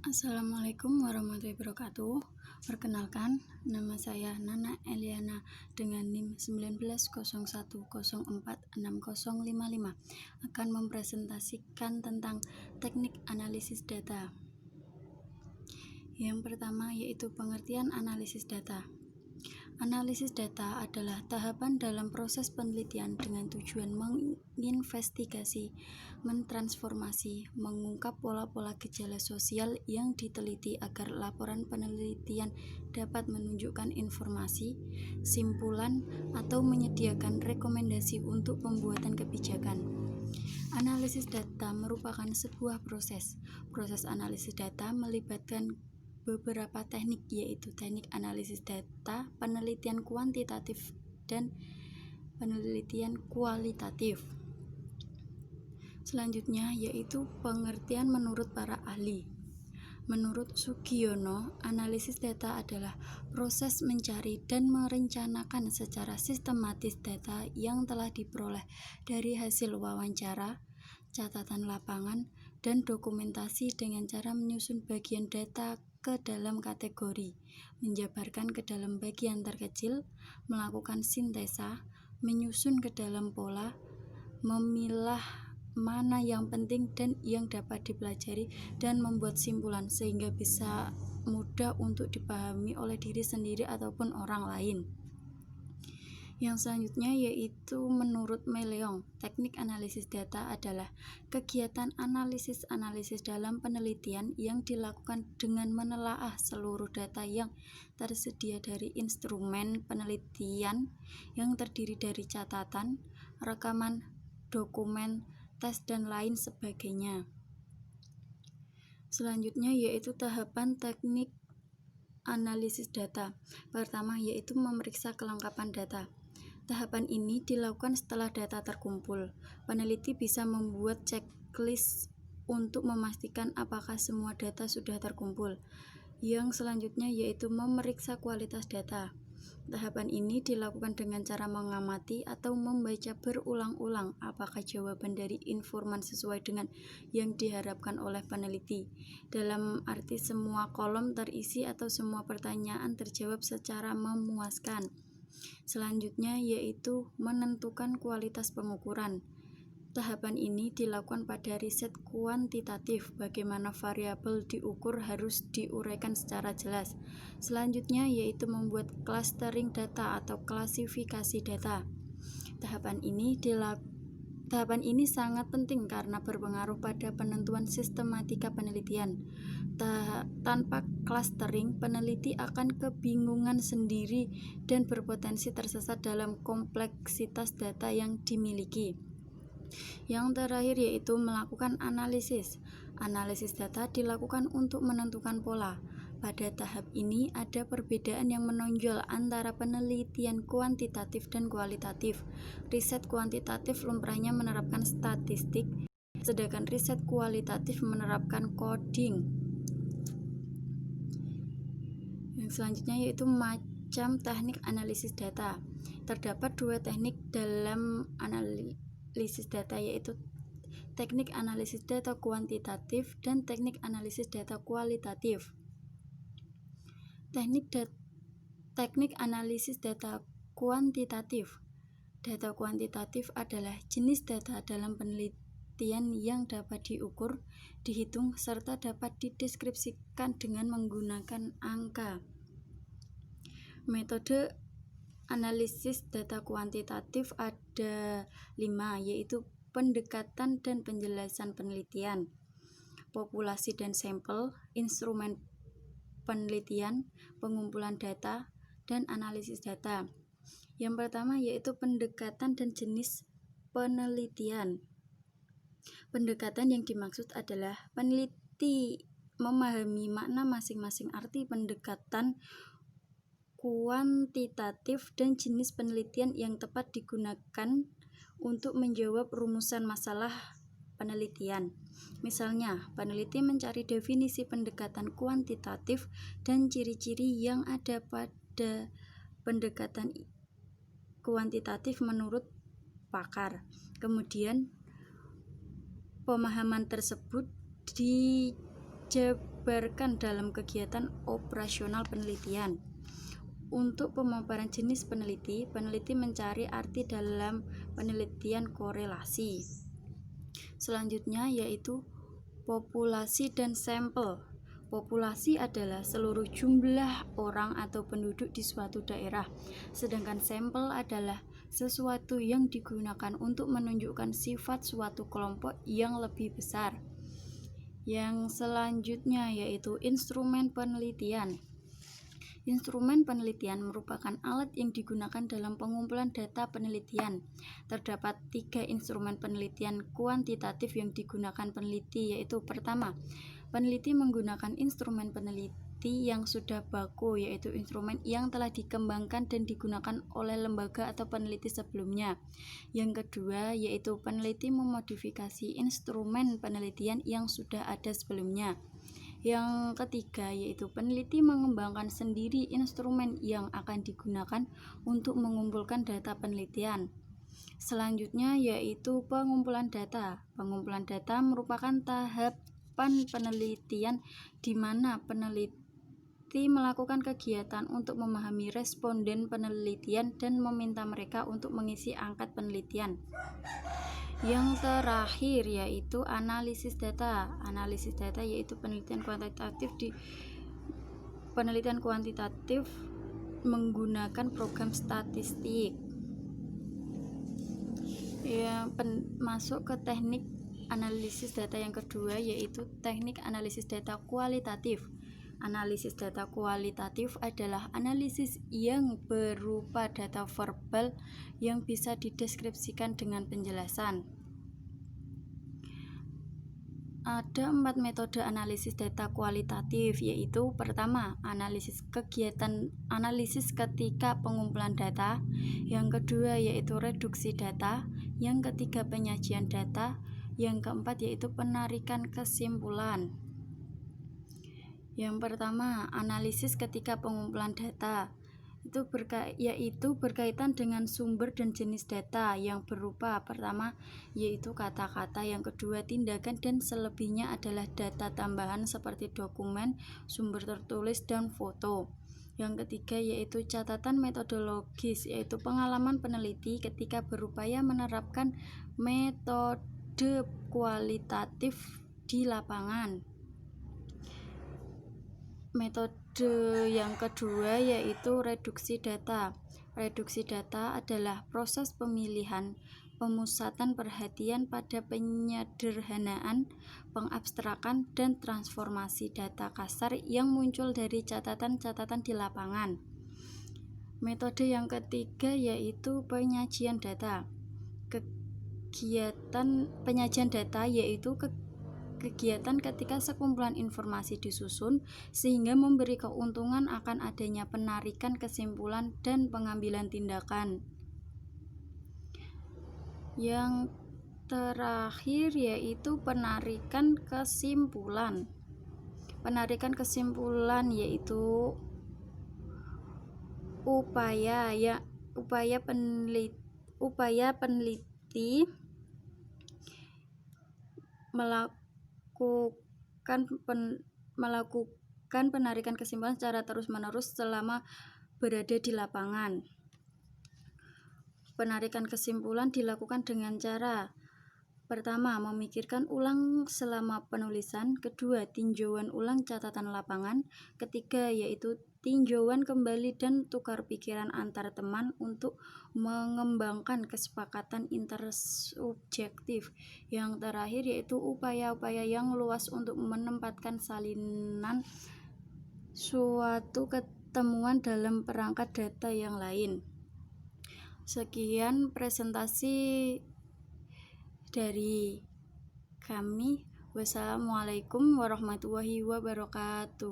Assalamualaikum warahmatullahi wabarakatuh. Perkenalkan, nama saya Nana Eliana dengan NIM 1901046055 akan mempresentasikan tentang teknik analisis data. Yang pertama yaitu pengertian analisis data. Analisis data adalah tahapan dalam proses penelitian dengan tujuan menginvestigasi, mentransformasi, mengungkap pola-pola gejala sosial yang diteliti agar laporan penelitian dapat menunjukkan informasi, simpulan, atau menyediakan rekomendasi untuk pembuatan kebijakan. Analisis data merupakan sebuah proses. Proses analisis data melibatkan beberapa teknik, yaitu teknik analisis data, penelitian kuantitatif, dan penelitian kualitatif. Selanjutnya yaitu pengertian menurut para ahli. Menurut Sugiono, analisis data adalah proses mencari dan merencanakan secara sistematis data yang telah diperoleh dari hasil wawancara, catatan lapangan, dan dokumentasi dengan cara menyusun bagian data ke dalam kategori, menjabarkan ke dalam bagian terkecil, melakukan sintesa, menyusun ke dalam pola, memilah mana yang penting dan yang dapat dipelajari, dan membuat simpulan sehingga bisa mudah untuk dipahami oleh diri sendiri ataupun orang lain. Yang selanjutnya yaitu menurut Meleong, teknik analisis data adalah kegiatan analisis dalam penelitian yang dilakukan dengan menelaah seluruh data yang tersedia dari instrumen penelitian yang terdiri dari catatan, rekaman, dokumen, tes, dan lain sebagainya. Selanjutnya yaitu tahapan teknik analisis data. Pertama yaitu memeriksa kelengkapan data. Tahapan ini dilakukan setelah data terkumpul. Peneliti bisa membuat checklist untuk memastikan apakah semua data sudah terkumpul. Yang selanjutnya yaitu memeriksa kualitas data. Tahapan ini dilakukan dengan cara mengamati atau membaca berulang-ulang apakah jawaban dari informan sesuai dengan yang diharapkan oleh peneliti. Dalam arti semua kolom terisi atau semua pertanyaan terjawab secara memuaskan. Selanjutnya yaitu menentukan kualitas pengukuran. Tahapan ini dilakukan pada riset kuantitatif, bagaimana variabel diukur harus diuraikan secara jelas. Selanjutnya yaitu membuat clustering data atau klasifikasi data. Tahapan ini sangat penting karena berpengaruh pada penentuan sistematika penelitian. Tanpa clustering, peneliti akan kebingungan sendiri dan berpotensi tersesat dalam kompleksitas data yang dimiliki. Yang terakhir yaitu melakukan analisis. Analisis data dilakukan untuk menentukan pola. Pada tahap ini ada perbedaan yang menonjol antara penelitian kuantitatif dan kualitatif. Riset kuantitatif lumrahnya menerapkan statistik, sedangkan riset kualitatif menerapkan coding. Yang selanjutnya yaitu macam teknik analisis data. Terdapat dua teknik dalam analisis data, yaitu teknik analisis data kuantitatif dan teknik analisis data kualitatif. Teknik analisis data kuantitatif. Data kuantitatif adalah jenis data dalam penelitian yang dapat diukur, dihitung, serta dapat dideskripsikan dengan menggunakan angka. Metode analisis data kuantitatif ada 5, yaitu pendekatan dan penjelasan penelitian, populasi dan sampel, instrumen penelitian, pengumpulan data, dan analisis data. Yang pertama yaitu pendekatan dan jenis penelitian. Pendekatan yang dimaksud adalah peneliti memahami makna masing-masing arti pendekatan kuantitatif dan jenis penelitian yang tepat digunakan untuk menjawab rumusan masalah penelitian. Misalnya, peneliti mencari definisi pendekatan kuantitatif dan ciri-ciri yang ada pada pendekatan kuantitatif menurut pakar. Kemudian, pemahaman tersebut disebarkan dalam kegiatan operasional penelitian. Untuk pemaparan jenis peneliti, peneliti mencari arti dalam penelitian korelasi. Selanjutnya yaitu populasi dan sampel. Populasi adalah seluruh jumlah orang atau penduduk di suatu daerah, sedangkan sampel adalah sesuatu yang digunakan untuk menunjukkan sifat suatu kelompok yang lebih besar. Yang selanjutnya yaitu instrumen penelitian. Instrumen penelitian merupakan alat yang digunakan dalam pengumpulan data penelitian. Terdapat 3 instrumen penelitian kuantitatif yang digunakan peneliti, yaitu pertama, peneliti menggunakan instrumen peneliti yang sudah baku, yaitu instrumen yang telah dikembangkan dan digunakan oleh lembaga atau peneliti sebelumnya. Yang kedua, yaitu peneliti memodifikasi instrumen penelitian yang sudah ada sebelumnya. Yang ketiga, yaitu peneliti mengembangkan sendiri instrumen yang akan digunakan untuk mengumpulkan data penelitian. Selanjutnya yaitu pengumpulan data. Pengumpulan data merupakan tahapan penelitian di mana peneliti melakukan kegiatan untuk memahami responden penelitian dan meminta mereka untuk mengisi angkat penelitian. Yang terakhir yaitu analisis data. Analisis data yaitu penelitian kuantitatif menggunakan program statistik. Masuk ke teknik analisis data yang kedua yaitu teknik analisis data kualitatif. Analisis data kualitatif adalah analisis yang berupa data verbal yang bisa dideskripsikan dengan penjelasan. Ada 4 metode analisis data kualitatif, yaitu pertama, analisis ketika pengumpulan data. Yang kedua yaitu reduksi data. Yang ketiga penyajian data. Yang keempat yaitu penarikan kesimpulan. Yang pertama, analisis ketika pengumpulan data yaitu berkaitan dengan sumber dan jenis data yang berupa pertama yaitu kata-kata, yang kedua tindakan, dan selebihnya adalah data tambahan seperti dokumen, sumber tertulis, dan foto. Yang ketiga yaitu catatan metodologis, yaitu pengalaman peneliti ketika berupaya menerapkan metode kualitatif di lapangan. Metode yang kedua yaitu reduksi data. Reduksi data adalah proses pemilihan, pemusatan perhatian pada penyederhanaan, pengabstrakan, dan transformasi data kasar yang muncul dari catatan-catatan di lapangan. Metode yang ketiga yaitu penyajian data. Penyajian data yaitu kegiatan ketika sekumpulan informasi disusun sehingga memberi keuntungan akan adanya penarikan kesimpulan dan pengambilan tindakan. Yang terakhir yaitu penarikan kesimpulan. Penarikan kesimpulan yaitu upaya peneliti melakukan penarikan kesimpulan secara terus-menerus selama berada di lapangan. Penarikan kesimpulan dilakukan dengan cara pertama, memikirkan ulang selama penulisan. Kedua, tinjauan ulang catatan lapangan. Ketiga, yaitu tinjauan kembali dan tukar pikiran antar teman untuk mengembangkan kesepakatan intersubjektif. Yang terakhir yaitu upaya-upaya yang luas untuk menempatkan salinan suatu ketemuan dalam perangkat data yang lain. Sekian presentasi dari kami. Wassalamualaikum warahmatullahi wabarakatuh.